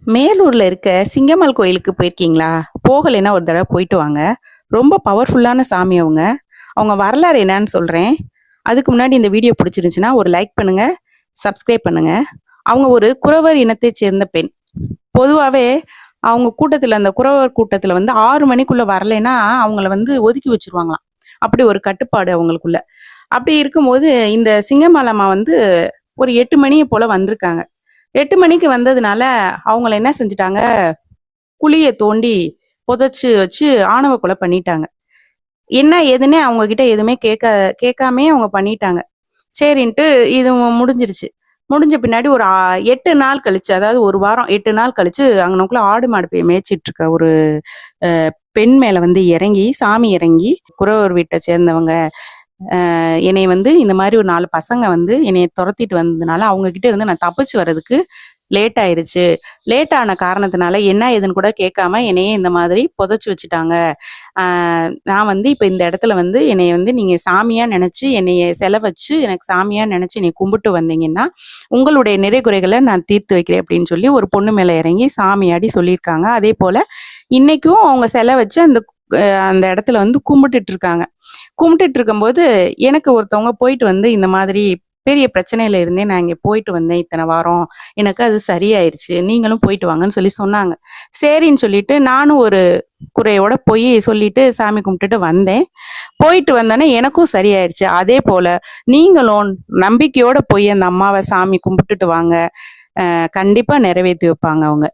மேலூர்ல இருக்க சிங்கம்மாள் கோயிலுக்கு போயிருக்கீங்களா? போகலைன்னா ஒரு தடவை போயிட்டு வாங்க. ரொம்ப பவர்ஃபுல்லான சாமி அவங்க. அவங்க வரலாறு என்னன்னு சொல்றேன். அதுக்கு முன்னாடி இந்த வீடியோ பிடிச்சிருந்துச்சுன்னா ஒரு லைக் பண்ணுங்க, சப்ஸ்கிரைப் பண்ணுங்க. அவங்க ஒரு குறவர் இனத்தைச் சேர்ந்த பெண். பொதுவாவே அவங்க கூட்டத்துல அந்த குறவர் கூட்டத்துல வந்து 6 மணிக்குள்ள வரலைன்னா அவங்கள வந்து ஒதுக்கி வச்சிருவாங்களாம். அப்படி ஒரு கட்டுப்பாடு அவங்களுக்குள்ள. அப்படி இருக்கும்போது இந்த சிங்கம்மாள் அம்மா வந்து ஒரு 8 மணி போல வந்திருக்காங்க. 8 மணிக்கு வந்ததுனால அவங்கள என்ன செஞ்சுட்டாங்க, குழிய தோண்டி புதைச்சு வச்சு ஆணவ கொலை பண்ணிட்டாங்க. என்ன ஏதுன்னே அவங்க கிட்ட எதுவுமே கேட்காமயே அவங்க பண்ணிட்டாங்க. சரின்ட்டு இது முடிஞ்சிருச்சு. முடிஞ்ச பின்னாடி ஒரு 8 நாள் கழிச்சு, அதாவது 1 வாரம் 8 நாள் கழிச்சு அங்கனக்குள்ள ஆடு மாடு மேய்ச்சிட்டு இருக்க ஒரு பெண் மேல வந்து இறங்கி, சாமி இறங்கி, குறவர் வீட்டை சேர்ந்தவங்க என்னைய வந்து இந்த மாதிரி ஒரு 4 பசங்க வந்து என்னைய துரத்திட்டு வந்ததுனால அவங்க கிட்ட இருந்து நான் தப்பிச்சு வர்றதுக்கு லேட் ஆயிருச்சு. லேட் ஆன காரணத்தினால என்ன ஏதுன்னு கூட கேட்காம என்னைய இந்த மாதிரி புதைச்சு வச்சுட்டாங்க. நான் வந்து இப்ப இந்த இடத்துல வந்து என்னைய வந்து நீங்க சாமியா நினைச்சு என்னைய செல வச்சு எனக்கு சாமியா நினைச்சு என்னைய கும்பிட்டு வந்தீங்கன்னா உங்களுடைய நிறை குறைகளை நான் தீர்த்து வைக்கிறேன் அப்படின்னு சொல்லி ஒரு பொண்ணு மேல இறங்கி சாமியாடி சொல்லியிருக்காங்க. அதே போல இன்னைக்கும் அவங்க செல வச்சு அந்த அந்த இடத்துல வந்து கும்பிட்டுட்டு இருக்காங்க. கும்பிட்டுட்டு இருக்கும்போது எனக்கு ஒருத்தவங்க போயிட்டு வந்து இந்த மாதிரி பெரிய பிரச்சனையில இருந்தே நான் இங்க போயிட்டு வந்தேன் இத்தனை வாரம், எனக்கு அது சரியாயிருச்சு, நீங்களும் போயிட்டு வாங்கன்னு சொல்லி சொன்னாங்க. சரின்னு சொல்லிட்டு நானும் ஒரு குறையோட போய் சொல்லிட்டு சாமி கும்பிட்டுட்டு வந்தேன். போயிட்டு வந்தோன்னே எனக்கும் சரியாயிருச்சு. அதே போல நீங்களும் நம்பிக்கையோட போய் அந்த அம்மாவை சாமி கும்பிட்டுட்டு வாங்க. கண்டிப்பா நிறைவேற்றி வைப்பாங்க அவங்க.